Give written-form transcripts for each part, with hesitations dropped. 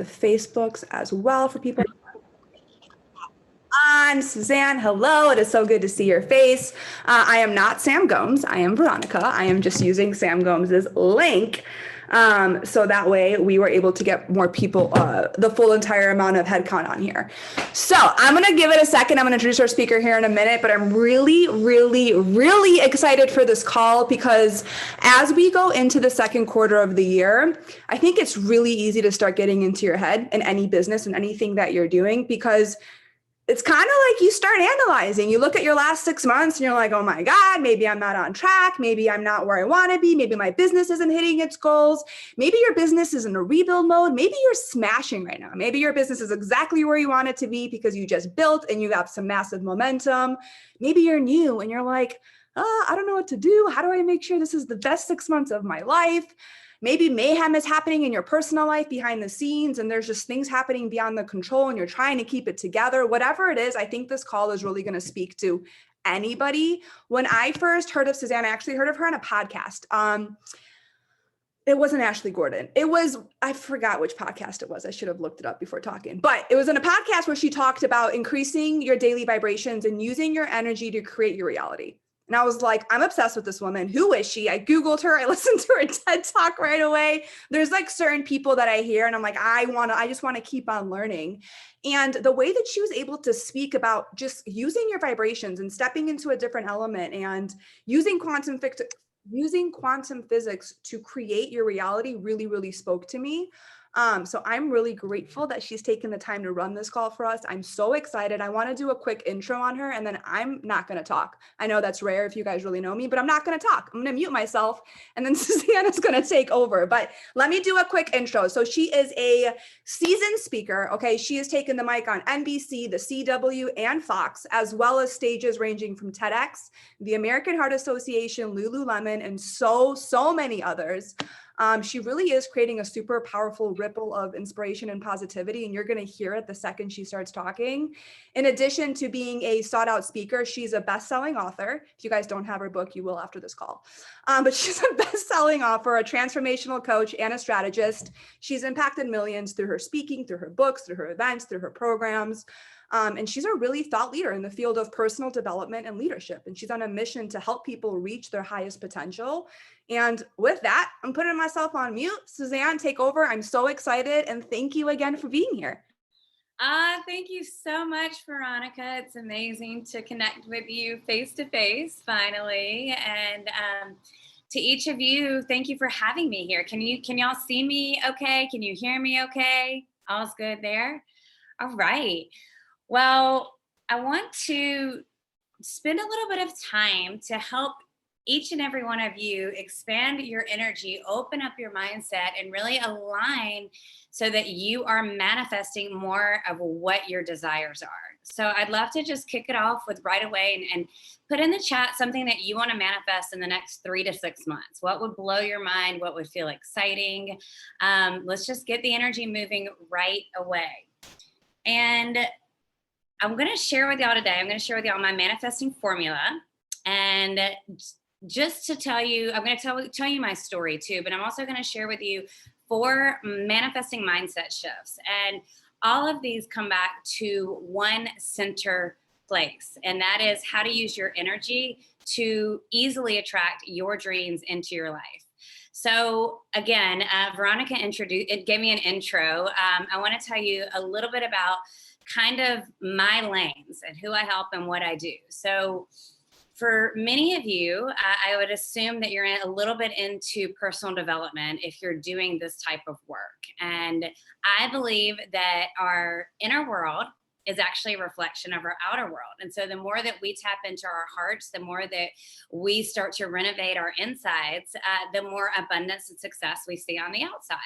the Facebooks as well for people on. Suzanne, hello. It is so good to see your face. I am not Sam Gomes. I am Veronica. I am just using Sam Gomes's link. So that way we were able to get more people, the full entire amount of headcount on here. So I'm going to give it a second. I'm going to introduce our speaker here in a minute, but I'm really, really, really excited for this call because as we go into the second quarter of the year, I think it's really easy to start getting into your head in any business and anything that you're doing, because it's kind of like you start analyzing. You look at your last 6 months and you're like, oh my God, maybe I'm not on track. Maybe I'm not where I want to be. Maybe my business isn't hitting its goals. Maybe your business is in a rebuild mode. Maybe you're smashing right now. Maybe your business is exactly where you want it to be because you just built and you have some massive momentum. Maybe you're new and you're like, I don't know what to do. How do I make sure this is the best 6 months of my life? Maybe mayhem is happening in your personal life behind the scenes and there's just things happening beyond the control and you're trying to keep it together. Whatever it is, I think this call is really going to speak to anybody. When I first heard of Suzanne, I actually heard of her on a podcast. It wasn't Ashley Gordon. I forgot which podcast it was. I should have looked it up before talking, but it was in a podcast where she talked about increasing your daily vibrations and using your energy to create your reality. And I was like, I'm obsessed with this woman. Who is she? I Googled her. I listened to her TED Talk right away. There's like certain people that I hear and I'm like, I just want to keep on learning. And the way that she was able to speak about just using your vibrations and stepping into a different element and using quantum physics to create your reality really, really spoke to me. So I'm really grateful that she's taken the time to run this call for us. I'm so excited. I want to do a quick intro on her and then I'm not going to talk. I know that's rare if you guys really know me, but I'm not going to talk. I'm going to mute myself and then Suzanne is going to take over. But let me do a quick intro. So she is a seasoned speaker. Okay. She has taken the mic on NBC, the CW, and Fox, as well as stages ranging from tedX, the American Heart Association, Lululemon, and so many others. She really is creating a super powerful ripple of inspiration and positivity, and you're going to hear it the second she starts talking. In addition to being a sought-out speaker, she's a best-selling author. If you guys don't have her book, you will after this call. But she's a best-selling author, a transformational coach, and a strategist. She's impacted millions through her speaking, through her books, through her events, through her programs. And she's a really thought leader in the field of personal development and leadership. And she's on a mission to help people reach their highest potential. And with that, I'm putting myself on mute. Suzanne, take over. I'm so excited. And thank you again for being here. Thank you so much, Veronica. It's amazing to connect with you face to face finally. And to each of you, thank you for having me here. Can y'all see me okay? Can you hear me okay? All's good there? All right. Well, I want to spend a little bit of time to help each and every one of you expand your energy, open up your mindset, and really align so that you are manifesting more of what your desires are. So I'd love to just kick it off with right away and put in the chat something that you want to manifest in the next 3 to 6 months. What would blow your mind? What would feel exciting? Let's just get the energy moving right away. And I'm going to share with y'all today, my manifesting formula. And just to tell you, I'm going to tell you my story too, but I'm also going to share with you 4 manifesting mindset shifts. And all of these come back to one center place. And that is how to use your energy to easily attract your dreams into your life. So again, Veronica gave me an intro. I want to tell you a little bit about kind of my lanes and who I help and what I do. So for many of you, I would assume that you're a little bit into personal development if you're doing this type of work. And I believe that our inner world is actually a reflection of our outer world. And so the more that we tap into our hearts, the more that we start to renovate our insides, the more abundance and success we see on the outside.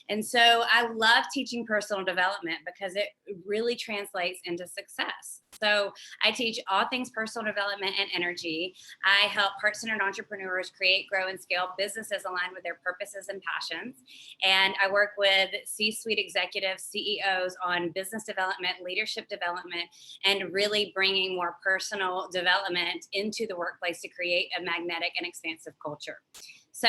And so I love teaching personal development because it really translates into success. So I teach all things personal development and energy. I help heart-centered entrepreneurs create, grow, and scale businesses aligned with their purposes and passions. And I work with C-suite executives, CEOs on business development, leadership development, and really bringing more personal development into the workplace to create a magnetic and expansive culture. So,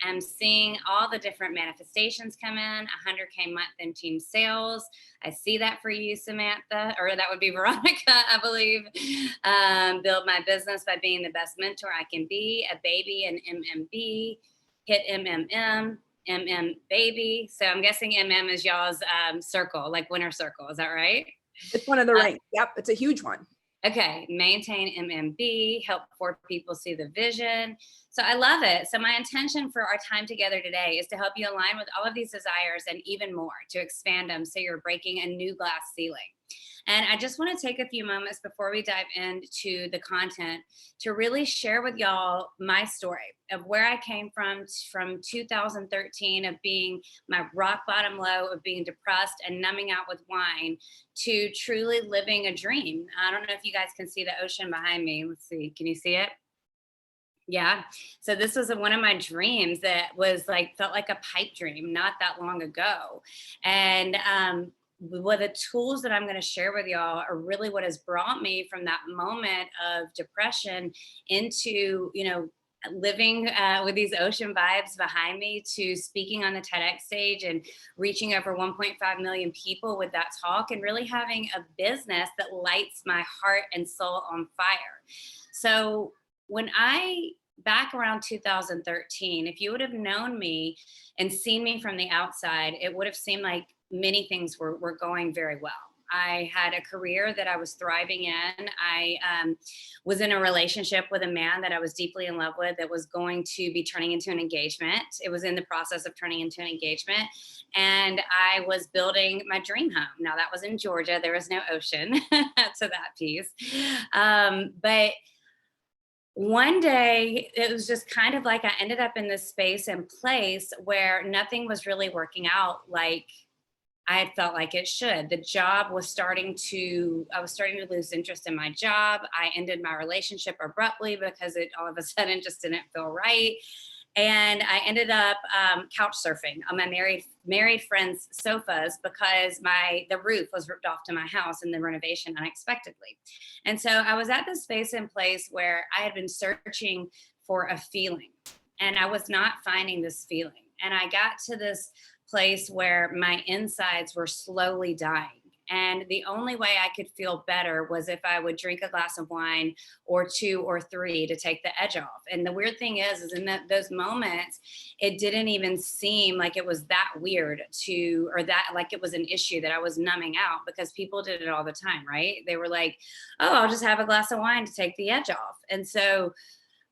am seeing all the different manifestations come in, 100K month in team sales. I see that for you, Samantha, or that would be Veronica, I believe. Build my business by being the best mentor I can be, a baby, an MMB, hit MMM, baby. So I'm guessing MM is y'all's circle, like winner circle. Is that right? It's one of the ranks. Yep, it's a huge one. Okay, maintain MMB, help 4 people see the vision. So I love it. So my intention for our time together today is to help you align with all of these desires and even more, to expand them so you're breaking a new glass ceiling. And I just want to take a few moments before we dive into the content to really share with y'all my story of where I came from 2013, of being my rock bottom low, of being depressed and numbing out with wine, to truly living a dream. I don't know if you guys can see the ocean behind me. Let's see. Can you see it? Yeah. So this was one of my dreams that was like, felt like a pipe dream not that long ago. And what the tools that I'm going to share with y'all are really what has brought me from that moment of depression into, living with these ocean vibes behind me, to speaking on the TEDx stage and reaching over 1.5 million people with that talk, and really having a business that lights my heart and soul on fire. So back around 2013, if you would have known me and seen me from the outside, it would have seemed like many things were going very well. I had a career that I was thriving in. I was in a relationship with a man that I was deeply in love with, that was going to be turning into an engagement. It was in the process of turning into an engagement. And I was building my dream home. Now, that was in Georgia. There was no ocean to that piece. But one day, it was just kind of like I ended up in this space and place where nothing was really working out like I had felt like it should. I was starting to lose interest in my job. I ended my relationship abruptly because it all of a sudden just didn't feel right. And I ended up couch surfing on my married friends' sofas because the roof was ripped off to my house in the renovation unexpectedly. And so I was at this space and place where I had been searching for a feeling, and I was not finding this feeling. And I got to this place where my insides were slowly dying. And the only way I could feel better was if I would drink a glass of wine or 2 or 3 to take the edge off. And the weird thing is in those moments, it didn't even seem like it was that weird or that like it was an issue that I was numbing out, because people did it all the time, right? They were like, oh, I'll just have a glass of wine to take the edge off. And so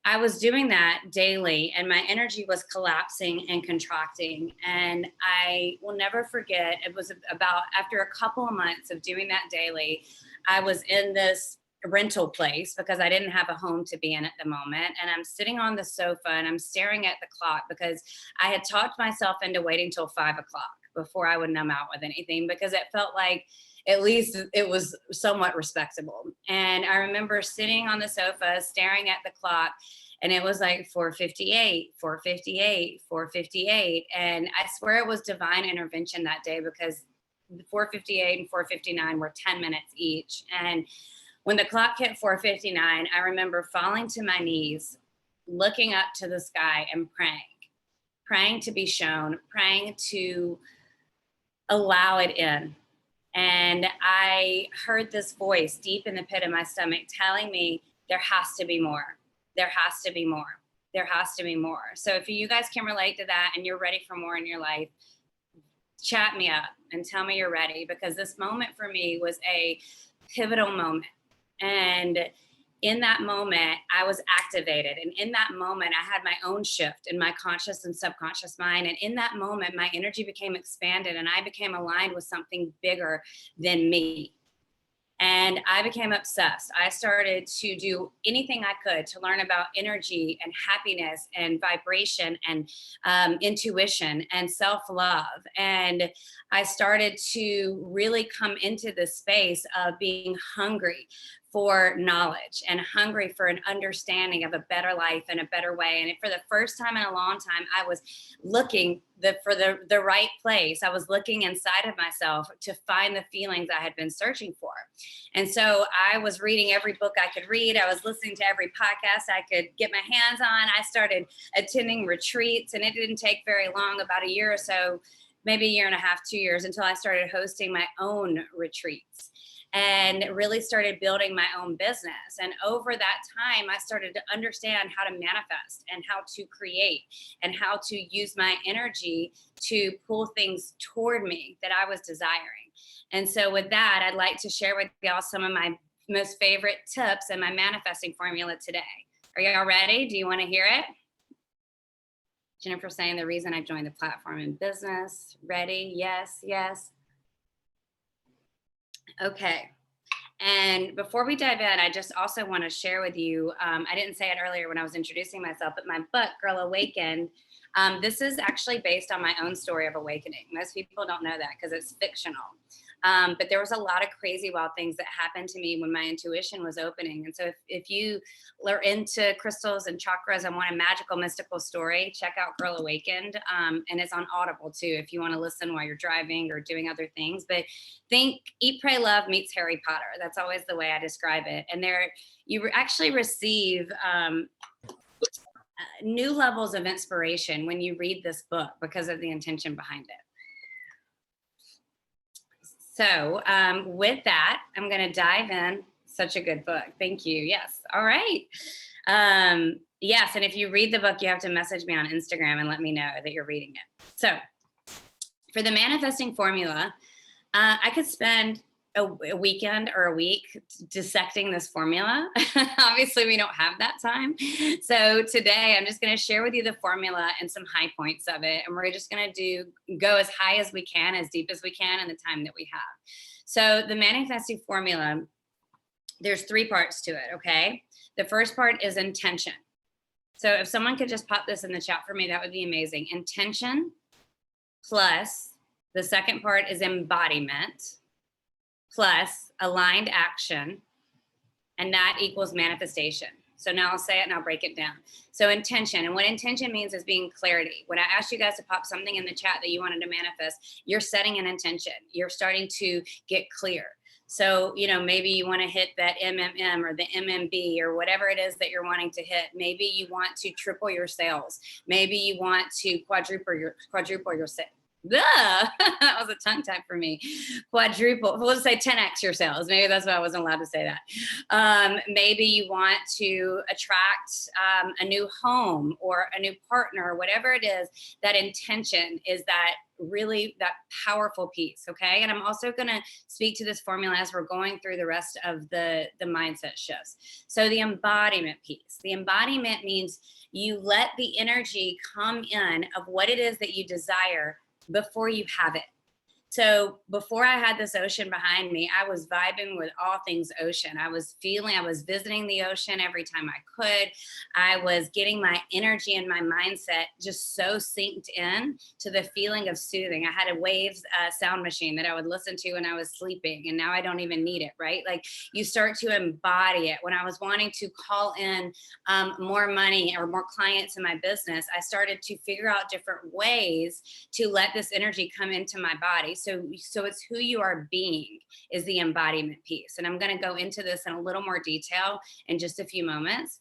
I was doing that daily, and my energy was collapsing and contracting. And I will never forget, it was about after a couple of months of doing that daily, I was in this rental place because I didn't have a home to be in at the moment. And I'm sitting on the sofa and I'm staring at the clock because I had talked myself into waiting till 5 o'clock before I would numb out with anything, because it felt like at least it was somewhat respectable. And I remember sitting on the sofa, staring at the clock, and it was like 4:58, 4:58, 4:58. And I swear it was divine intervention that day, because 4:58 and 4:59 were 10 minutes each. And when the clock hit 4:59, I remember falling to my knees, looking up to the sky and praying to be shown, praying to allow it in. And I heard this voice deep in the pit of my stomach telling me, there has to be more. There has to be more. There has to be more. So if you guys can relate to that and you're ready for more in your life, chat me up and tell me you're ready, because this moment for me was a pivotal moment. And in that moment, I was activated. And in that moment, I had my own shift in my conscious and subconscious mind. And in that moment, my energy became expanded and I became aligned with something bigger than me. And I became obsessed. I started to do anything I could to learn about energy and happiness and vibration and intuition and self-love. And I started to really come into the space of being hungry for knowledge and hungry for an understanding of a better life and a better way. And for the first time in a long time, I was looking for the right place. I was looking inside of myself to find the feelings I had been searching for. And so I was reading every book I could read. I was listening to every podcast I could get my hands on. I started attending retreats, and it didn't take very long, about a year or so, maybe a year and a half, 2 years, until I started hosting my own retreats and really started building my own business. And over that time, I started to understand how to manifest and how to create and how to use my energy to pull things toward me that I was desiring. And so with that, I'd like to share with y'all some of my most favorite tips and my manifesting formula today. Are y'all ready? Do you want to hear it? Jennifer saying the reason I joined the platform in business. Ready? Yes, yes. Okay. And before we dive in, I just also want to share with you, I didn't say it earlier when I was introducing myself, but my book, Girl Awakened, this is actually based on my own story of awakening. Most people don't know that because it's fictional. But there was a lot of crazy, wild things that happened to me when my intuition was opening. And so if you are into crystals and chakras and want a magical, mystical story, check out Girl Awakened. And it's on Audible too, if you want to listen while you're driving or doing other things. But think Eat, Pray, Love meets Harry Potter. That's always the way I describe it. And there you actually receive new levels of inspiration when you read this book because of the intention behind it. So with that, I'm going to dive in. Such a good book. Thank you. Yes. All right. Yes. And if you read the book, you have to message me on Instagram and let me know that you're reading it. So for the manifesting formula, I could spend a weekend or a week dissecting this formula. Obviously, we don't have that time. So today I'm just going to share with you the formula and some high points of it. And we're just going to go as high as we can, as deep as we can in the time that we have. So the manifesting formula, there's 3 parts to it. Okay. The first part is intention. So if someone could just pop this in the chat for me, that would be amazing. Intention plus the second part is embodiment plus aligned action, and that equals manifestation. So now I'll say it and I'll break it down. So intention, and what intention means is being clarity. When I asked you guys to pop something in the chat that you wanted to manifest, you're setting an intention. You're starting to get clear. So, maybe you want to hit that MMM or the MMB or whatever it is that you're wanting to hit. Maybe you want to triple your sales. Maybe you want to quadruple your sales. That was a tongue tie for me. Quadruple, we'll just say 10x your sales. Maybe that's why I wasn't allowed to say that. Maybe you want to attract a new home or a new partner, or whatever it is. That intention is that powerful piece. Okay. And I'm also going to speak to this formula as we're going through the rest of the mindset shifts. So the embodiment piece, the embodiment means you let the energy come in of what it is that you desire before you have it. So before I had this ocean behind me, I was vibing with all things ocean. I was visiting the ocean every time I could. I was getting my energy and my mindset just so synced in to the feeling of soothing. I had a Waves sound machine that I would listen to when I was sleeping, and now I don't even need it, right? Like you start to embody it. When I was wanting to call in more money or more clients in my business, I started to figure out different ways to let this energy come into my body. So it's who you are being is the embodiment piece. And I'm going to go into this in a little more detail in just a few moments.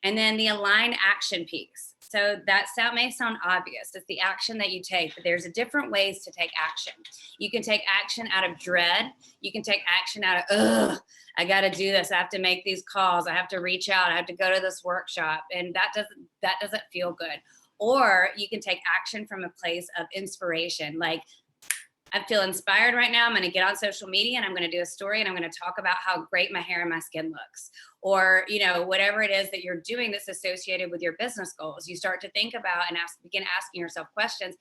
And then the aligned action piece. So that may sound obvious. It's the action that you take, but there's different ways to take action. You can take action out of dread. You can take action out of, I got to do this. I have to make these calls. I have to reach out. I have to go to this workshop. And that doesn't feel good. Or you can take action from a place of inspiration, like, I feel inspired right now. I'm going to get on social media and I'm going to do a story and I'm going to talk about how great my hair and my skin looks. Or, whatever it is that you're doing that's associated with your business goals. You start to think about and begin asking yourself questions.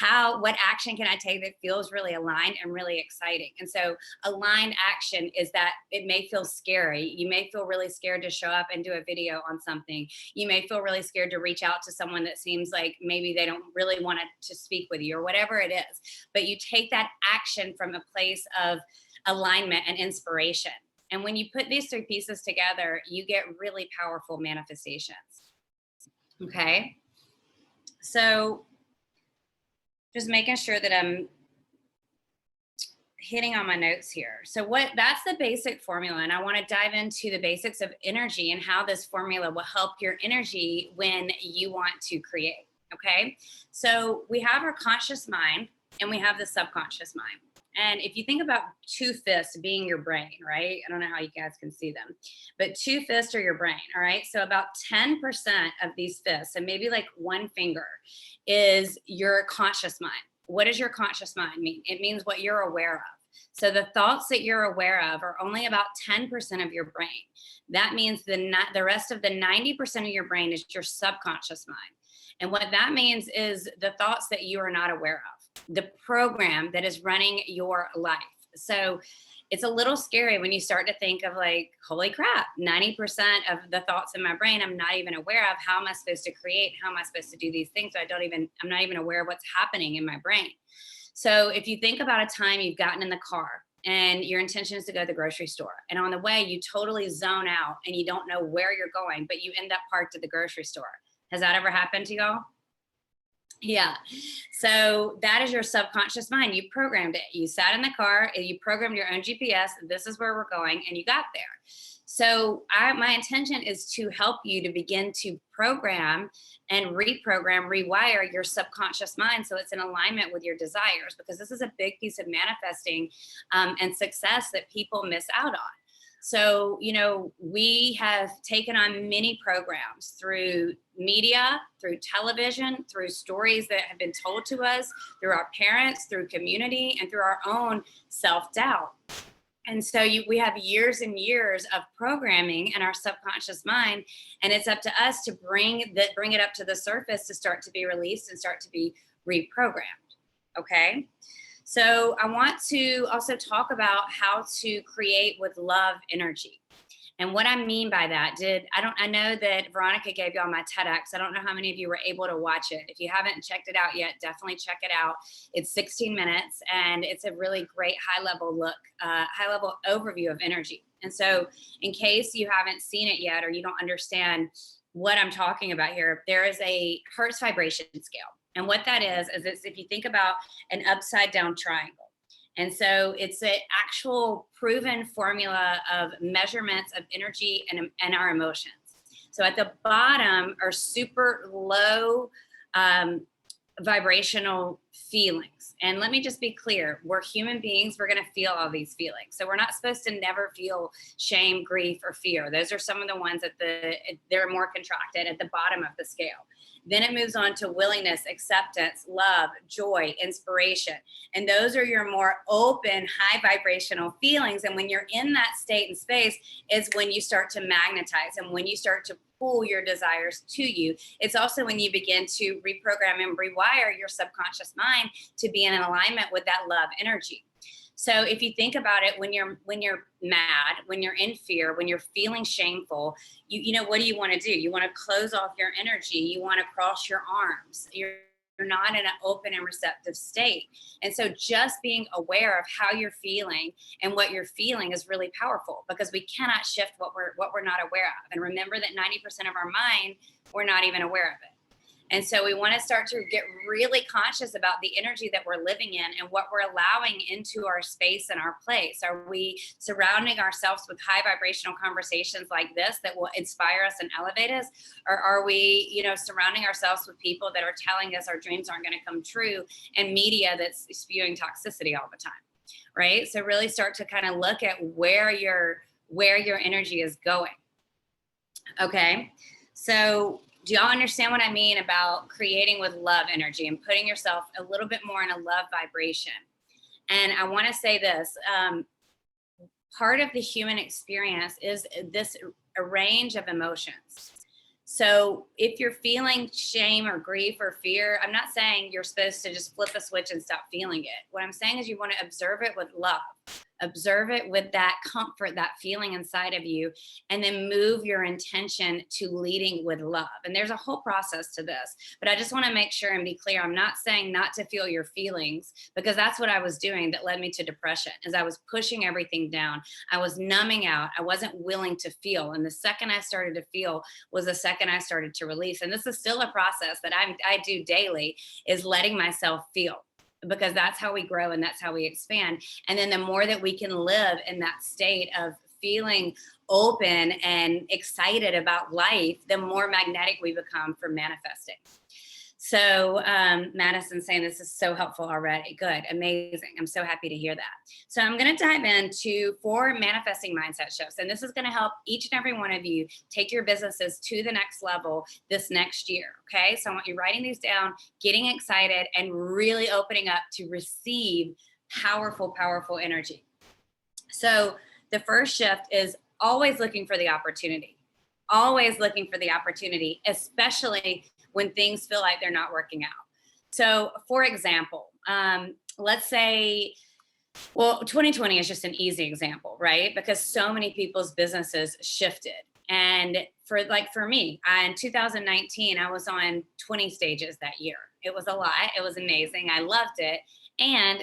What action can I take that feels really aligned and really exciting? And so aligned action is that it may feel scary. You may feel really scared to show up and do a video on something. You may feel really scared to reach out to someone that seems like maybe they don't really want to speak with you or whatever it is. But you take that action from a place of alignment and inspiration. And when you put these three pieces together, you get really powerful manifestations. Okay. So just making sure that I'm hitting on my notes here. So that's the basic formula. And I want to dive into the basics of energy and how this formula will help your energy when you want to create. Okay. So we have our conscious mind and we have the subconscious mind. And if you think about two fists being your brain, right? I don't know how you guys can see them, but two fists are your brain. All right. So about 10% of these fists, and maybe like one finger, is your conscious mind. What does your conscious mind mean? It means what you're aware of. So the thoughts that you're aware of are only about 10% of your brain. That means the rest of the 90% of your brain is your subconscious mind. And what that means is the thoughts that you are not aware of, the program that is running your life. So it's a little scary when you start to think of like, holy crap, 90% of the thoughts in my brain, I'm not even aware of. How am I supposed to create? How am I supposed to do these things? So I'm not even aware of what's happening in my brain. So if you think about a time you've gotten in the car and your intention is to go to the grocery store, and on the way you totally zone out and you don't know where you're going, but you end up parked at the grocery store. Has that ever happened to y'all? Yeah. So that is your subconscious mind. You programmed it. You sat in the car, you programmed your own GPS. This is where we're going, and you got there. So my intention is to help you to begin to program and reprogram, rewire your subconscious mind so it's in alignment with your desires, because this is a big piece of manifesting and success that people miss out on. So, we have taken on many programs through media, through television, through stories that have been told to us, through our parents, through community, and through our own self-doubt. And so we have years and years of programming in our subconscious mind, and it's up to us to bring it up to the surface to start to be released and start to be reprogrammed. Okay. So I want to also talk about how to create with love energy. And what I mean by that, I know that Veronica gave y'all my tedX. I don't know how many of you were able to watch it. If you haven't checked it out yet, definitely check it out. It's 16 minutes and it's a really great high level overview of energy. And so in case you haven't seen it yet or you don't understand what I'm talking about here, there is a Hertz vibration scale. And what that is it's if you think about an upside down triangle. And so it's an actual proven formula of measurements of energy and our emotions. So at the bottom are super low vibrational feelings. And let me just be clear, we're human beings, we're going to feel all these feelings. So we're not supposed to never feel shame, grief, or fear. Those are some of the ones they're more contracted at the bottom of the scale. Then it moves on to willingness, acceptance, love, joy, inspiration. And those are your more open, high vibrational feelings. And when you're in that state and space is when you start to magnetize and when you start to pull your desires to you. It's also when you begin to reprogram and rewire your subconscious mind to be in alignment with that love energy. So if you think about it, when you're mad, when you're in fear, when you're feeling shameful, what do you want to do? You want to close off your energy. You want to cross your arms. You're not in an open and receptive state. And so just being aware of how you're feeling and what you're feeling is really powerful, because we cannot shift what we're not aware of. And remember that 90% of our mind, we're not even aware of it. And so we want to start to get really conscious about the energy that we're living in and what we're allowing into our space and our place. Are we surrounding ourselves with high vibrational conversations like this that will inspire us and elevate us? Or are we, surrounding ourselves with people that are telling us our dreams aren't going to come true, and media that's spewing toxicity all the time, right? So really start to kind of look at where your energy is going. Okay. So do y'all understand what I mean about creating with love energy and putting yourself a little bit more in a love vibration? And I want to say this, part of the human experience is a range of emotions. So if you're feeling shame or grief or fear, I'm not saying you're supposed to just flip a switch and stop feeling it. What I'm saying is you want to observe it with love. Observe it with that comfort, that feeling inside of you, and then move your intention to leading with love. And there's a whole process to this, but I just want to make sure and be clear. I'm not saying not to feel your feelings, because that's what I was doing that led me to depression, is I was pushing everything down. I was numbing out. I wasn't willing to feel. And the second I started to feel was the second I started to release. And this is still a process that I do daily, is letting myself feel, because that's how we grow and that's how we expand. And then the more that we can live in that state of feeling open and excited about life, the more magnetic we become for manifesting. So Madison saying this is so helpful already. Good, amazing. I'm so happy to hear that. So I'm going to dive into 4 manifesting mindset shifts. And this is going to help each and every one of you take your businesses to the next level this next year. Okay, so I want you writing these down, getting excited, and really opening up to receive powerful, powerful energy. So the first shift is always looking for the opportunity. Always looking for the opportunity, especially when things feel like they're not working out. So for example, let's say, well, 2020 is just an easy example, right? Because so many people's businesses shifted. And for me, in 2019, I was on 20 stages that year. It was a lot. It was amazing. I loved it. And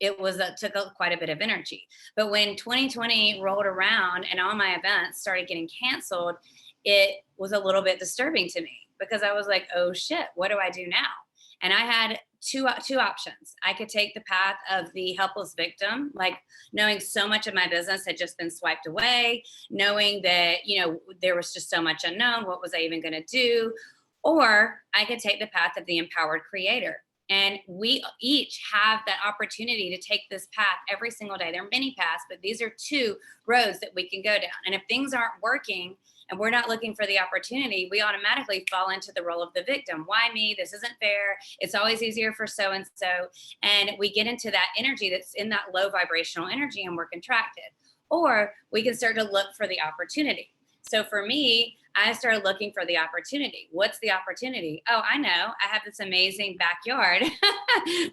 it was took quite a bit of energy. But when 2020 rolled around and all my events started getting canceled, it was a little bit disturbing to me, because I was like, oh shit, what do I do now? And I had two options. I could take the path of the helpless victim, like knowing so much of my business had just been swiped away, knowing that, there was just so much unknown. What was I even going to do? Or I could take the path of the empowered creator. And we each have that opportunity to take this path every single day. There are many paths, but these are 2 roads that we can go down. And if things aren't working and we're not looking for the opportunity, we automatically fall into the role of the victim. Why me? This isn't fair. It's always easier for so-and-so. And we get into that energy that's in that low vibrational energy, and we're contracted. Or we can start to look for the opportunity. So for me, I started looking for the opportunity. What's the opportunity? Oh, I know. I have this amazing backyard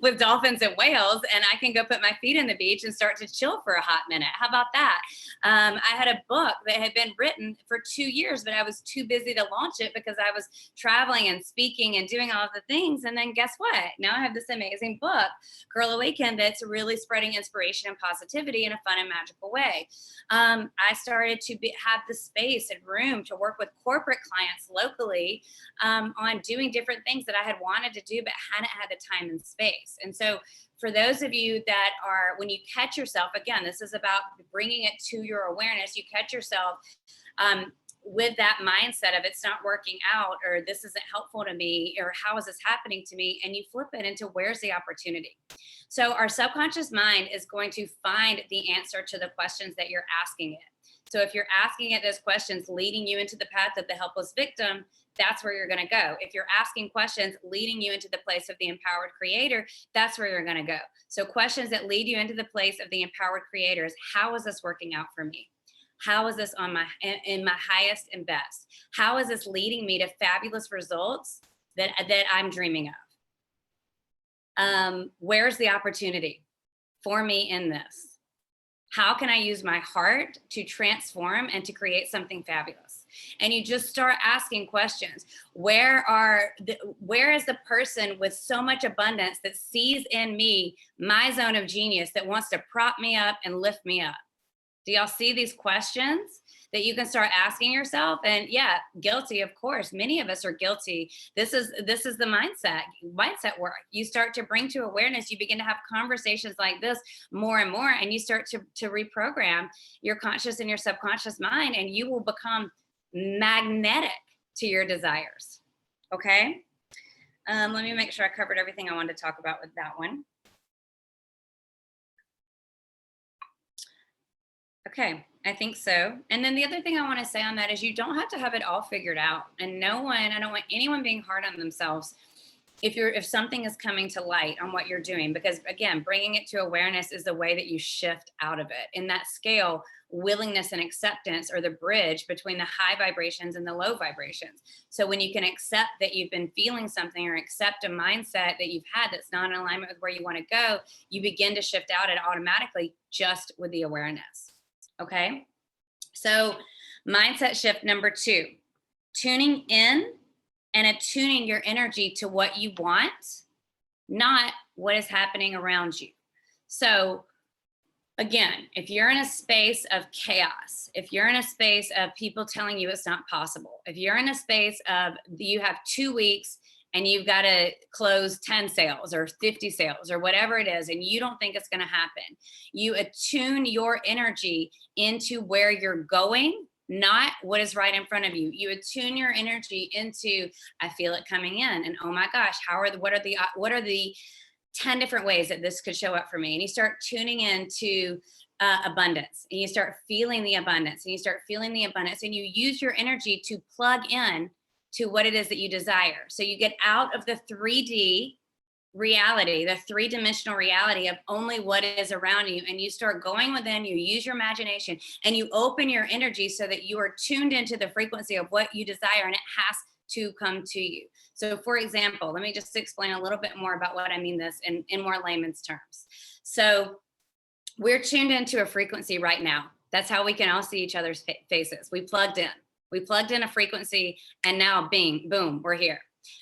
with dolphins and whales, and I can go put my feet in the beach and start to chill for a hot minute. How about that? I had a book that had been written for 2 years, but I was too busy to launch it because I was traveling and speaking and doing all of the things. And then guess what? Now I have this amazing book, Girl Awaken, that's really spreading inspiration and positivity in a fun and magical way. I started to have the space and room to work with corporate clients locally on doing different things that I had wanted to do but hadn't had the time and space. And so for those of you that are, when you catch yourself, again, this is about bringing it to your awareness, you catch yourself with that mindset of it's not working out, or this isn't helpful to me, or how is this happening to me? And you flip it into where's the opportunity? So our subconscious mind is going to find the answer to the questions that you're asking it. So if you're asking it those questions leading you into the path of the helpless victim, that's where you're going to go. If you're asking questions leading you into the place of the empowered creator, that's where you're going to go. So questions that lead you into the place of the empowered creators: how is this working out for me? How is this in my highest and best? How is this leading me to fabulous results that I'm dreaming of? Where's the opportunity for me in this? How can I use my heart to transform and to create something fabulous? And you just start asking questions. Where is the person with so much abundance that sees in me my zone of genius, that wants to prop me up and lift me up? Do y'all see these questions that you can start asking yourself? And yeah, guilty, of course. Many of us are guilty. This is the mindset work. You start to bring to awareness, you begin to have conversations like this more and more, and you start to reprogram your conscious and your subconscious mind, and you will become magnetic to your desires. Okay? Let me make sure I covered everything I wanted to talk about with that one. Okay, I think so. And then the other thing I want to say on that is you don't have to have it all figured out. And I don't want anyone being hard on themselves if something is coming to light on what you're doing, because again, bringing it to awareness is the way that you shift out of it. In that scale, willingness and acceptance are the bridge between the high vibrations and the low vibrations. So when you can accept that you've been feeling something, or accept a mindset that you've had that's not in alignment with where you want to go, you begin to shift out it automatically just with the awareness. Okay. So mindset shift number 2, tuning in and attuning your energy to what you want, not what is happening around you. So again, if you're in a space of chaos, if you're in a space of people telling you it's not possible, if you're in a space of you have 2 weeks and you've got to close 10 sales or 50 sales or whatever it is, and you don't think it's going to happen, you attune your energy into where you're going, not what is right in front of you. You attune your energy into, I feel it coming in, and oh my gosh, what are the 10 different ways that this could show up for me? And you start tuning into abundance, and you start feeling the abundance, and you start feeling the abundance, and you use your energy to plug in to what it is that you desire. So you get out of the 3D reality, the 3-dimensional reality of only what is around you, and you start going within. You use your imagination and you open your energy so that you are tuned into the frequency of what you desire, and it has to come to you. So for example, let me just explain a little bit more about what I mean this in more layman's terms. So we're tuned into a frequency right now. That's how we can all see each other's faces. We plugged in a frequency, and now bing, boom, we're here.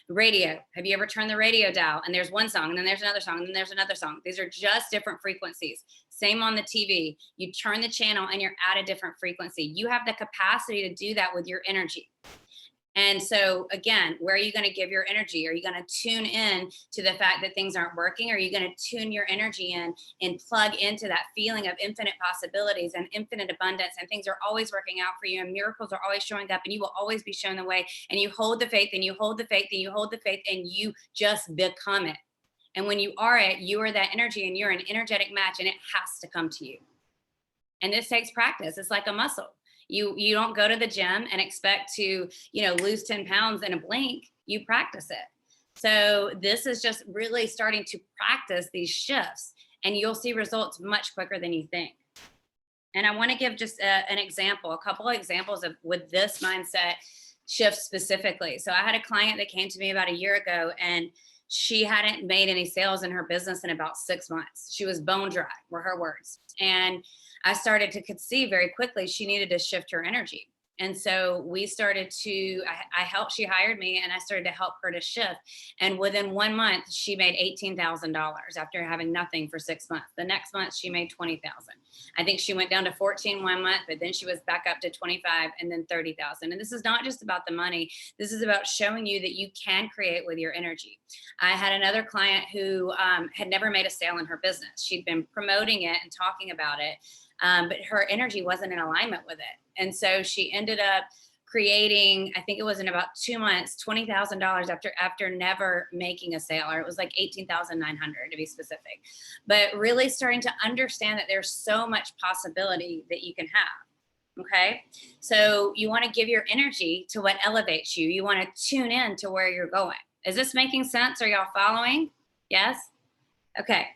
Radio. Have you ever turned the radio dial and there's one song and then there's another song and then there's another song? These are just different frequencies. Same on the TV. You turn the channel and you're at a different frequency. You have the capacity to do that with your energy. And so again, where are you going to give your energy? Are you going to tune in to the fact that things aren't working? Or are you going to tune your energy in and plug into that feeling of infinite possibilities and infinite abundance, and things are always working out for you, and miracles are always showing up, and you will always be shown the way, and you hold the faith, and you hold the faith, and you hold the faith, and you just become it. And when you are it, you are that energy, and you're an energetic match, and it has to come to you. And this takes practice. It's like a muscle. You don't go to the gym and expect to, lose 10 pounds in a blink. You practice it. So this is just really starting to practice these shifts, and you'll see results much quicker than you think. And I want to give just a couple of examples of with this mindset shift specifically. So I had a client that came to me about a year ago, and she hadn't made any sales in her business in about 6 months. She was bone dry, were her words. And I started to see very quickly she needed to shift her energy. And so we started to, she hired me, and I started to help her to shift. And within 1 month, she made $18,000 after having nothing for 6 months. The next month, she made $20,000. I think she went down to 14 1 month, but then she was back up to 25 and then 30,000. And this is not just about the money. This is about showing you that you can create with your energy. I had another client who had never made a sale in her business. She'd been promoting it and talking about it, but her energy wasn't in alignment with it. And so she ended up creating, I think it was in about 2 months, $20,000 after never making a sale, or it was like $18,900 to be specific. But really starting to understand that there's so much possibility that you can have. Okay. So you want to give your energy to what elevates you. You want to tune in to where you're going. Is this making sense? Are y'all following? Yes? Okay.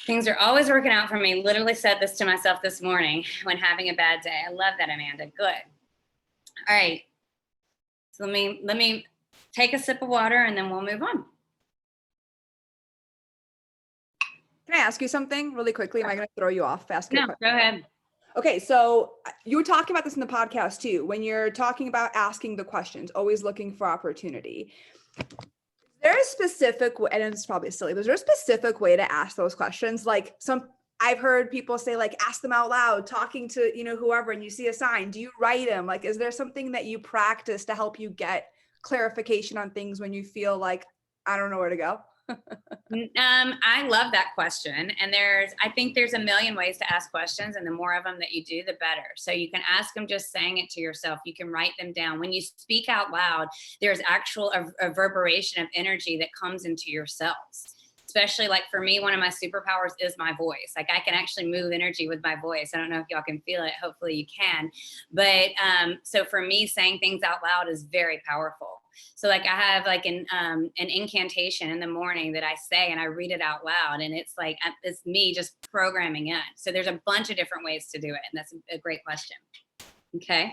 Things are always working out for me. Literally said this to myself this morning when having a bad day. I love that, Amanda. Good. All right. So let me take a sip of water, and then we'll move on. Can I ask you something really quickly? Am I going to throw you off? No, go ahead. Okay, so you were talking about this in the podcast too, when you're talking about asking the questions, always looking for opportunity. Is there a specific way, and it's probably silly, but is there a specific way to ask those questions? Like I've heard people say, like, ask them out loud, talking to, whoever, and you see a sign. Do you write them? Like, is there something that you practice to help you get clarification on things when you feel like, I don't know where to go? I love that question. And I think there's a million ways to ask questions, and the more of them that you do, the better. So you can ask them just saying it to yourself. You can write them down. When you speak out loud, there's actual a reverberation of energy that comes into your cells. Especially like for me, one of my superpowers is my voice. Like I can actually move energy with my voice. I don't know if y'all can feel it. Hopefully you can. But so for me, saying things out loud is very powerful. So like I have like an incantation in the morning that I say and I read it out loud, and it's like it's me just programming in. So there's a bunch of different ways to do it, and that's a great question. Okay.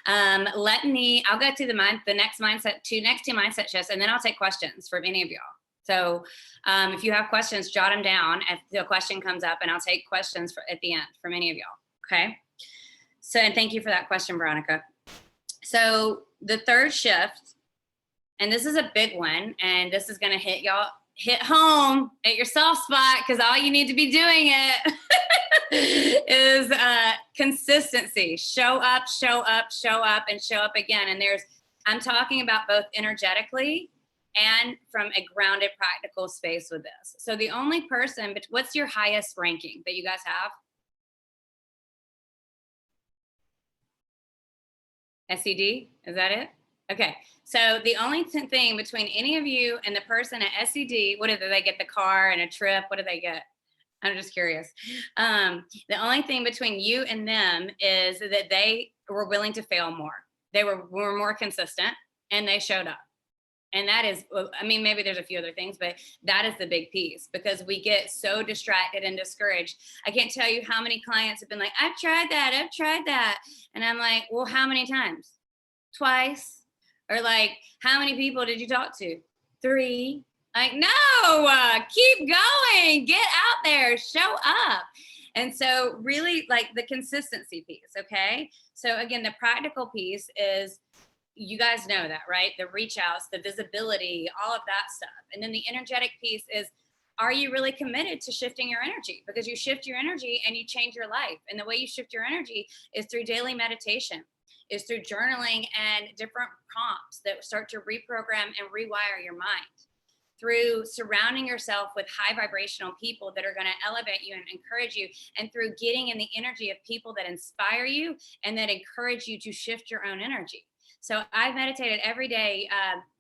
I'll go to the next two mindset shifts, and then I'll take questions from any of y'all. So if you have questions, jot them down if the question comes up, and I'll take questions at the end from any of y'all. Okay. So, and thank you for that question, Veronica. So the third shift, and this is a big one, and this is going to hit home at your soft spot, because all you need to be doing it is consistency. Show up, show up, show up, and show up again. And I'm talking about both energetically and from a grounded, practical space with this. So the only person, but what's your highest ranking that you guys have? SED, is that it? Okay, so the only thing between any of you and the person at SED, what do they get? The car and a trip? What do they get? I'm just curious. The only thing between you and them is that they were willing to fail more. They were more consistent, and they showed up. And that is, I mean, maybe there's a few other things, but that is the big piece, because we get so distracted and discouraged. I can't tell you how many clients have been like, I've tried that. And I'm like, well, how many times? Twice? Or like, how many people did you talk to? 3. Like, no, keep going, get out there, show up. And so really like the consistency piece, okay? So again, the practical piece is, you guys know that, right? The reach outs, the visibility, all of that stuff. And then the energetic piece is, are you really committed to shifting your energy? Because you shift your energy and you change your life. And the way you shift your energy is through daily meditation, is through journaling and different prompts that start to reprogram and rewire your mind, through surrounding yourself with high vibrational people that are going to elevate you and encourage you, and through getting in the energy of people that inspire you and that encourage you to shift your own energy. So I've meditated every day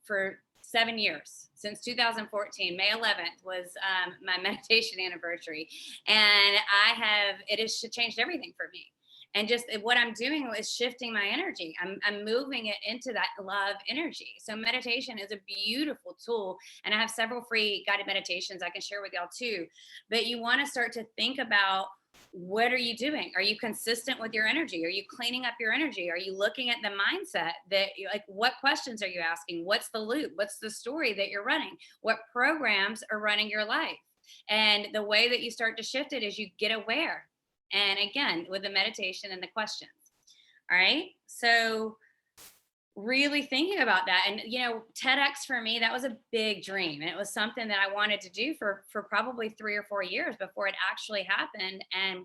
for 7 years, since 2014. May 11th was my meditation anniversary. And it has changed everything for me. And just what I'm doing is shifting my energy. I'm moving it into that love energy. So meditation is a beautiful tool. And I have several free guided meditations I can share with y'all too. But you want to start to think about, what are you doing? Are you consistent with your energy? Are you cleaning up your energy? Are you looking at the mindset that, like, what questions are you asking? What's the loop? What's the story that you're running? What programs are running your life? And the way that you start to shift it is you get aware. And again, with the meditation and the questions. All right. So really thinking about that, and TEDx for me, that was a big dream, and it was something that I wanted to do for probably 3 or 4 years before it actually happened. And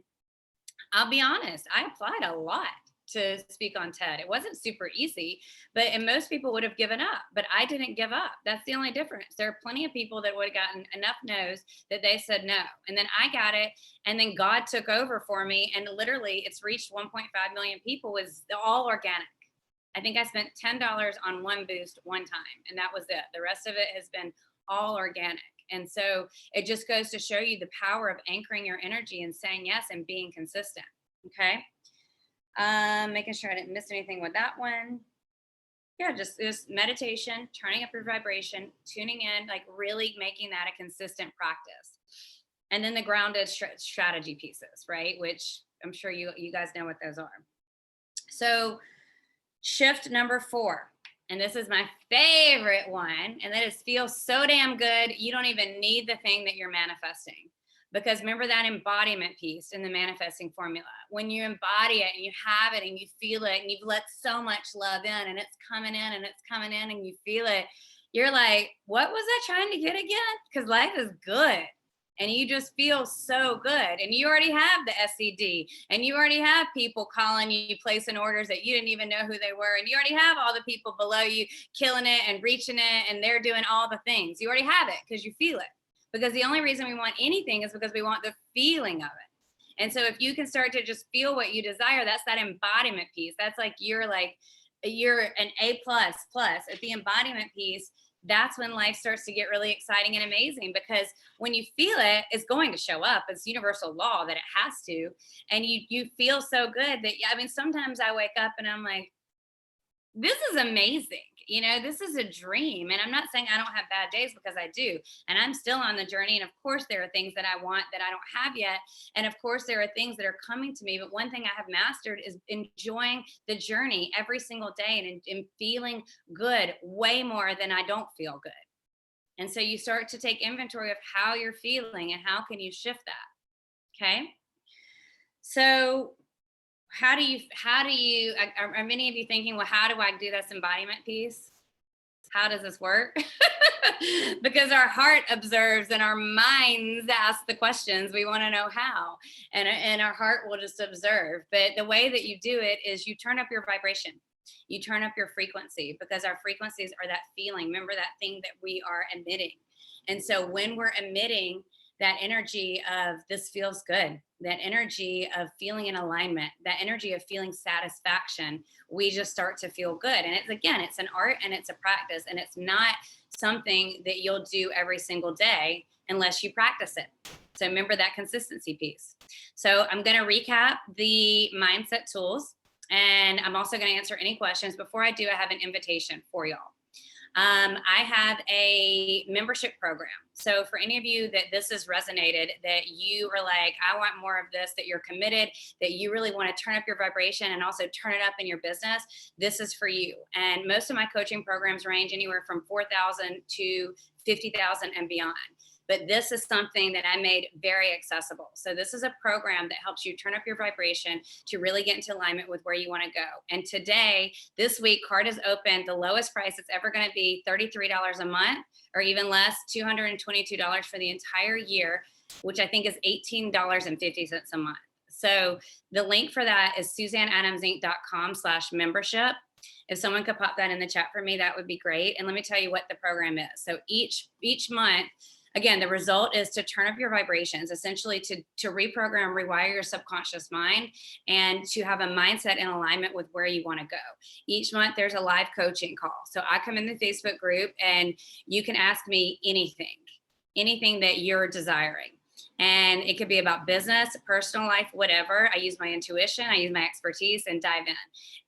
I'll be honest, I applied a lot to speak on TED. It wasn't super easy, and most people would have given up, but I didn't give up. That's the only difference. There are plenty of people that would have gotten enough no's that they said no, and then I got it, and then God took over for me, and literally it's reached 1.5 million people. Was all organic. I think I spent $10 on one boost one time, and that was it. The rest of it has been all organic. And so it just goes to show you the power of anchoring your energy and saying yes and being consistent. Okay. Making sure I didn't miss anything with that one. Yeah, just meditation, turning up your vibration, tuning in, like really making that a consistent practice. And then the grounded strategy pieces, right? Which I'm sure you guys know what those are. So shift number 4, and this is my favorite one, and that is feel so damn good you don't even need the thing that you're manifesting. Because remember that embodiment piece in the manifesting formula. When you embody it and you have it and you feel it and you've let so much love in and it's coming in and it's coming in and you feel it, you're like, what was I trying to get again? Because life is good. And you just feel so good. And you already have the SED. And you already have people calling you, placing orders that you didn't even know who they were. And you already have all the people below you killing it and reaching it. And they're doing all the things. You already have it because you feel it. Because the only reason we want anything is because we want the feeling of it. And so if you can start to just feel what you desire, that's that embodiment piece. That's like you're an A++. At the embodiment piece, that's when life starts to get really exciting and amazing, because when you feel it, it's going to show up. It's universal law that it has to. And you feel so good that, I mean, sometimes I wake up and I'm like, this is amazing. You know, this is a dream. And I'm not saying I don't have bad days, because I do. And I'm still on the journey. And of course, there are things that I want that I don't have yet. And of course, there are things that are coming to me. But one thing I have mastered is enjoying the journey every single day, and feeling good way more than I don't feel good. And so you start to take inventory of how you're feeling and how can you shift that. Okay. So are many of you thinking, well, how do I do this embodiment piece? How does this work? Because our heart observes and our minds ask the questions. We want to know how, and our heart will just observe. But the way that you do it is you turn up your vibration. You turn up your frequency, because our frequencies are that feeling. Remember that thing that we are emitting. And so when we're emitting that energy of this feels good, that energy of feeling in alignment, that energy of feeling satisfaction, we just start to feel good. And it's an art and it's a practice, and it's not something that you'll do every single day unless you practice it. So remember that consistency piece. So I'm going to recap the mindset tools, and I'm also going to answer any questions. Before I do, I have an invitation for y'all. I have a membership program. So for any of you that this has resonated, that you are like, I want more of this, that you're committed, that you really want to turn up your vibration and also turn it up in your business, this is for you. And most of my coaching programs range anywhere from 4,000 to 50,000 and beyond. But this is something that I made very accessible. So this is a program that helps you turn up your vibration to really get into alignment with where you want to go. And today, this week, card is open. The lowest price it's ever going to be $33 a month, or even less, $222 for the entire year, which I think is $18.50 a month. So the link for that is SuzanneAdamsinc.com/membership. If someone could pop that in the chat for me, that would be great. And let me tell you what the program is. So each month, again, the result is to turn up your vibrations, essentially to reprogram, rewire your subconscious mind, and to have a mindset in alignment with where you want to go. Each month, there's a live coaching call. So I come in the Facebook group, and you can ask me anything that you're desiring. And it could be about business, personal life, whatever. I use my intuition, I use my expertise, and dive in.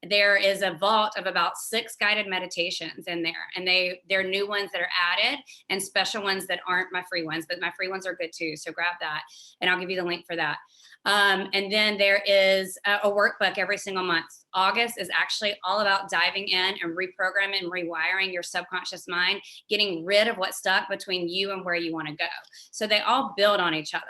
There is a vault of about 6 guided meditations in there. And they're new ones that are added, and special ones that aren't my free ones, but my free ones are good too. So grab that, and I'll give you the link for that. And then there is a workbook every single month. August is actually all about diving in and reprogramming and rewiring your subconscious mind, getting rid of what's stuck between you and where you want to go. So they all build on each other.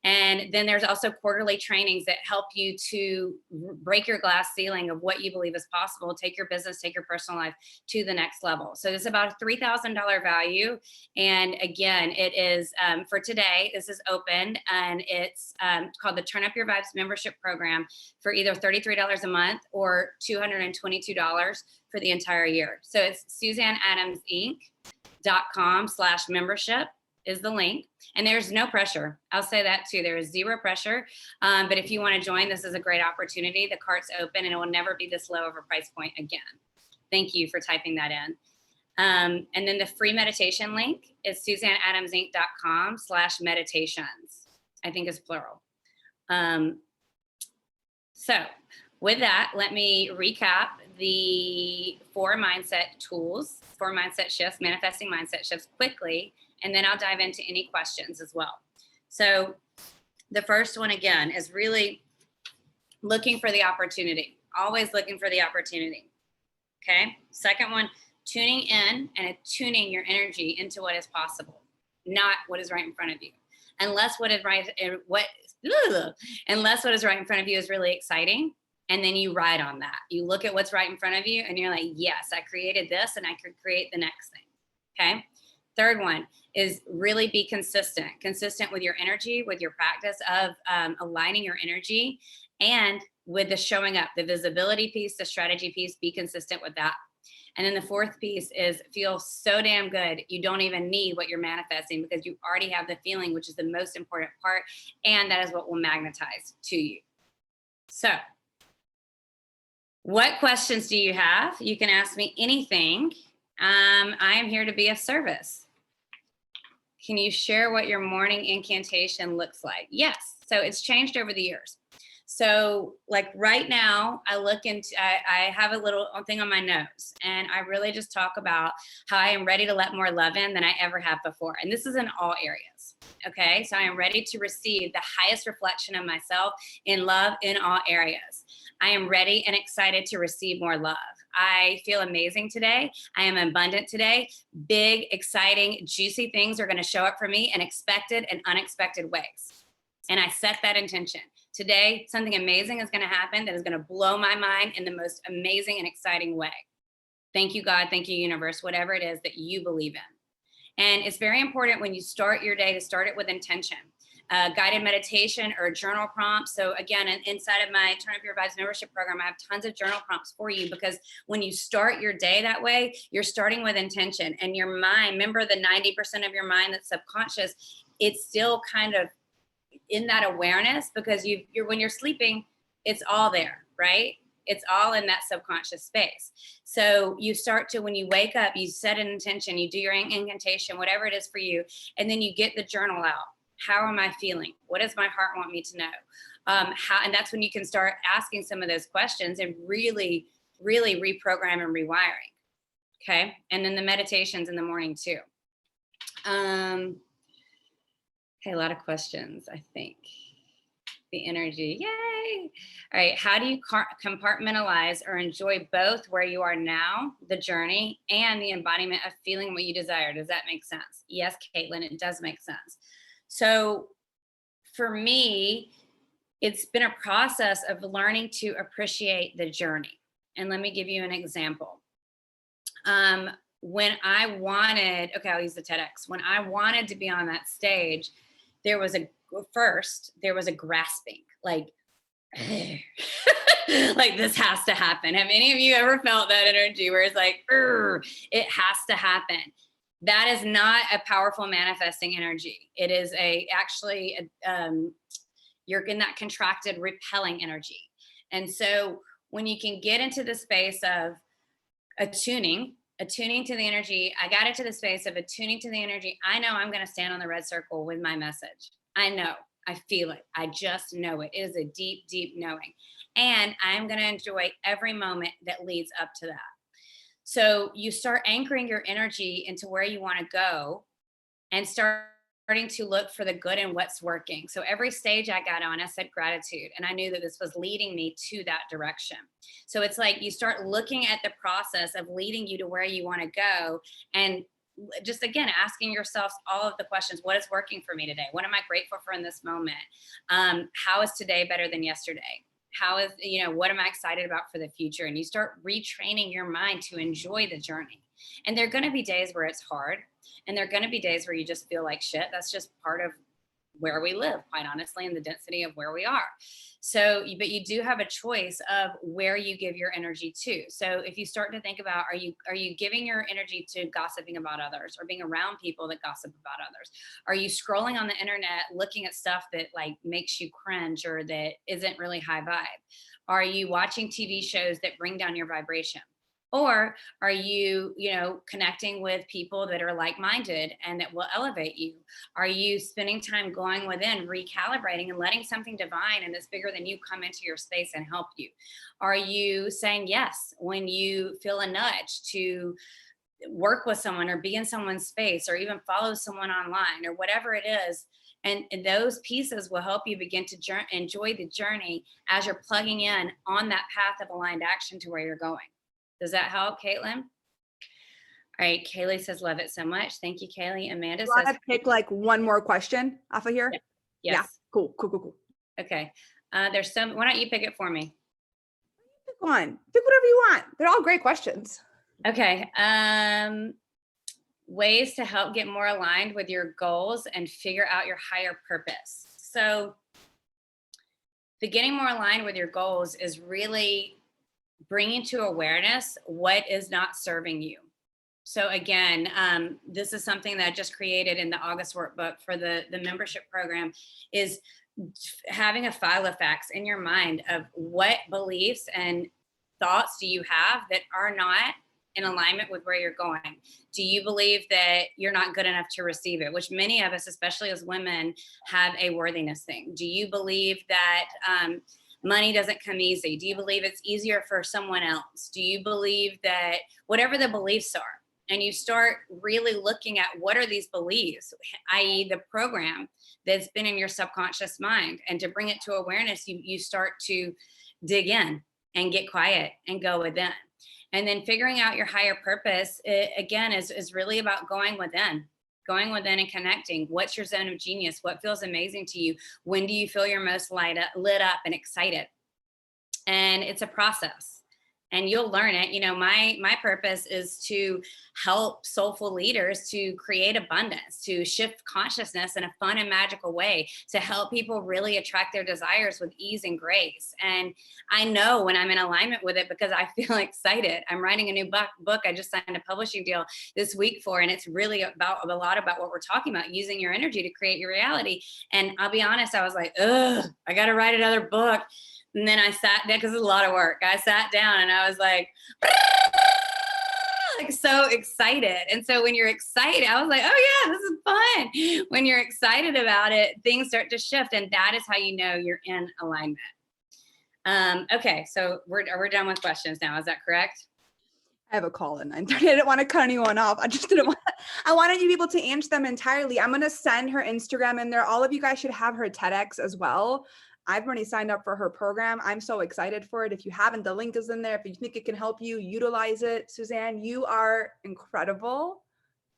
And then there's also quarterly trainings that help you to break your glass ceiling of what you believe is possible, take your business, take your personal life to the next level. So it's about a $3,000 value. And again, it is for today, this is open, and it's called the Turn Up Your Vibes membership program for either $33 a month or $222 for the entire year. So it's SuzanneAdamsinc.com/membership is the link. And there's no pressure. I'll say that too. There is zero pressure. But if you want to join, this is a great opportunity. The cart's open, and it will never be this low of a price point again. Thank you for typing that in. And then the free meditation link is SuzanneAdamsinc.com/meditations. I think it's plural. So with that, let me recap the 4 mindset tools, 4 mindset shifts, manifesting mindset shifts quickly, and then I'll dive into any questions as well. So the first one, again, is really looking for the opportunity, always looking for the opportunity. Okay. Second one, tuning in and attuning your energy into what is possible, not what is right in front of you. Unless what is right in front of you is really exciting, and then you ride on that. You look at what's right in front of you, and you're like, yes, I created this, and I could create the next thing. Okay. Third one is really be consistent with your energy, with your practice of aligning your energy, and with the showing up, the visibility piece, the strategy piece, be consistent with that. And then the fourth piece is feel so damn good. You don't even need what you're manifesting, because you already have the feeling, which is the most important part. And that is what will magnetize to you. So what questions do you have? You can ask me anything. I am here to be of service. Can you share what your morning incantation looks like? Yes. So it's changed over the years. So like right now, I have a little thing on my nose, and I really just talk about how I am ready to let more love in than I ever have before. And this is in all areas. Okay. So I am ready to receive the highest reflection of myself in love in all areas. I am ready and excited to receive more love. I feel amazing today. I am abundant today. Big, exciting, juicy things are going to show up for me in expected and unexpected ways. And I set that intention. Today, something amazing is going to happen that is going to blow my mind in the most amazing and exciting way. Thank you, God. Thank you, universe, whatever it is that you believe in. And it's very important when you start your day to start it with intention. Guided meditation or journal prompts. So again, inside of my Turn Up Your Vibes membership program, I have tons of journal prompts for you, because when you start your day that way, you're starting with intention, and your mind, remember the 90% of your mind that's subconscious, it's still kind of in that awareness, because you're when you're sleeping, it's all there, right? It's all in that subconscious space. So you start to, when you wake up, you set an intention, you do your incantation, whatever it is for you, and then you get the journal out. How am I feeling? What does my heart want me to know? And that's when you can start asking some of those questions and really, really reprogram and rewiring. Okay. And then the meditations in the morning too. Okay, a lot of questions, I think. The energy, yay. All right, how do you compartmentalize or enjoy both where you are now, the journey, and the embodiment of feeling what you desire? Does that make sense? Yes, Caitlin, it does make sense. So for me, it's been a process of learning to appreciate the journey. And let me give you an example. When I wanted, okay, I'll use the TEDx. When I wanted to be on that stage, there was a grasping, like, like this has to happen. Have any of you ever felt that energy where it's like, it has to happen? That is not a powerful manifesting energy. It is you're in that contracted, repelling energy. And so when you can get into the space of attuning to the energy, I got into the space of attuning to the energy. I know I'm going to stand on the red circle with my message. I know, I feel it. I just know it. It is a deep, deep knowing. And I'm going to enjoy every moment that leads up to that. So you start anchoring your energy into where you want to go, and starting to look for the good in what's working. So every stage I got on, I said gratitude, and I knew that this was leading me to that direction. So it's like you start looking at the process of leading you to where you want to go, and just again asking yourself all of the questions. What is working for me today? What am I grateful for in this moment? How is today better than yesterday? How is, what am I excited about for the future? And you start retraining your mind to enjoy the journey. And there are going to be days where it's hard, and there are going to be days where you just feel like shit. That's just part of where we live, quite honestly, and the density of where we are. So, but you do have a choice of where you give your energy to. So if you start to think about, are you giving your energy to gossiping about others, or being around people that gossip about others? Are you scrolling on the internet, looking at stuff that like makes you cringe or that isn't really high vibe? Are you watching TV shows that bring down your vibration? Or are you, connecting with people that are like-minded and that will elevate you? Are you spending time going within, recalibrating, and letting something divine and that's bigger than you come into your space and help you? Are you saying yes when you feel a nudge to work with someone or be in someone's space or even follow someone online or whatever it is? And those pieces will help you begin to enjoy the journey as you're plugging in on that path of aligned action to where you're going. Does that help, Caitlin? All right, Kaylee says, love it so much. Thank you, Kaylee. Amanda says, I pick like one more question off of here? Yes. Yeah, cool. Okay. There's some, why don't you pick it for me? Pick one. Pick whatever you want. They're all great questions. Okay. Ways to help get more aligned with your goals and figure out your higher purpose. So the getting more aligned with your goals is really bringing to awareness what is not serving you. So again, this is something that I just created in the August workbook for the membership program, is having a file of facts in your mind of what beliefs and thoughts do you have that are not in alignment with where you're going. Do you believe that you're not good enough to receive it? Which many of us, especially as women, have a worthiness thing. Do you believe that money doesn't come easy? Do you believe it's easier for someone else? Do you believe that whatever the beliefs are, and you start really looking at what are these beliefs, i.e. the program that's been in your subconscious mind, and to bring it to awareness, you start to dig in and get quiet and go within. And then figuring out your higher purpose, again, is really about going within and connecting. What's your zone of genius? What feels amazing to you? When do you feel your most lit up and excited? And it's a process. And you'll learn it. You know, my purpose is to help soulful leaders to create abundance, to shift consciousness in a fun and magical way, to help people really attract their desires with ease and grace. And I know when I'm in alignment with it because I feel excited. I'm writing a new book. I just signed a publishing deal this week for, and it's really about a lot about what we're talking about, using your energy to create your reality. And I'll be honest, I was like, ugh, I got to write another book. And then I sat down, because it's a lot of work. I sat down and I was like so excited. And so when you're excited, I was like, oh yeah, this is fun. When you're excited about it, things start to shift. And that is how you know you're in alignment. Okay, so we're done with questions now. Is that correct? I have a call at 9:30. I didn't want to cut anyone off. I wanted you people to answer them entirely. I'm going to send her Instagram in there. All of you guys should have her TEDx as well. I've already signed up for her program. I'm so excited for it. If you haven't, the link is in there. If you think it can help you, utilize it. Suzanne, you are incredible.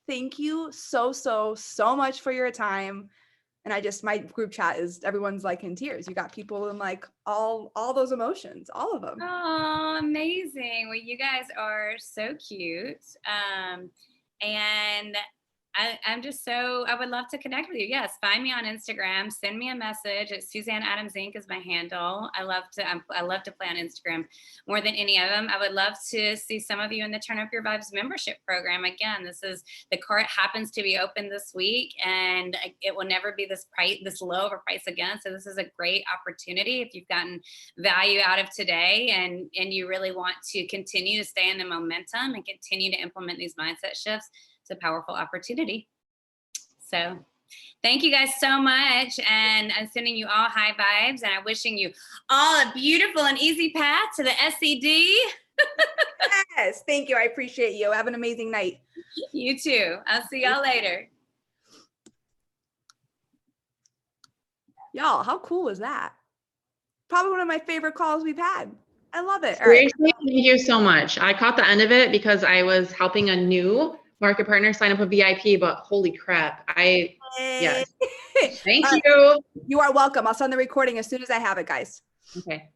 Thank you so much for your time. And my group chat is, everyone's like in tears. You got people in like all those emotions, all of them. Oh, amazing. Well, you guys are so cute. And I'm just I would love to connect with you. Yes, find me on Instagram, send me a message. It's Suzanne Adams Inc. is my handle. I love to play on Instagram more than any of them. I would love to see some of you in the Turn Up Your Vibes membership program. Again, the cart happens to be open this week, and it will never be this low of a price again. So this is a great opportunity if you've gotten value out of today and you really want to continue to stay in the momentum and continue to implement these mindset shifts. It's a powerful opportunity. So thank you guys so much. And I'm sending you all high vibes, and I'm wishing you all a beautiful and easy path to the SED. Yes, thank you. I appreciate you. Have an amazing night. You too. I'll see y'all later. Y'all, how cool was that? Probably one of my favorite calls we've had. I love it. Seriously, thank you so much. I caught the end of it because I was helping a new market partner sign up a VIP, but holy crap. Yes. Thank you. You are welcome. I'll send the recording as soon as I have it, guys. Okay.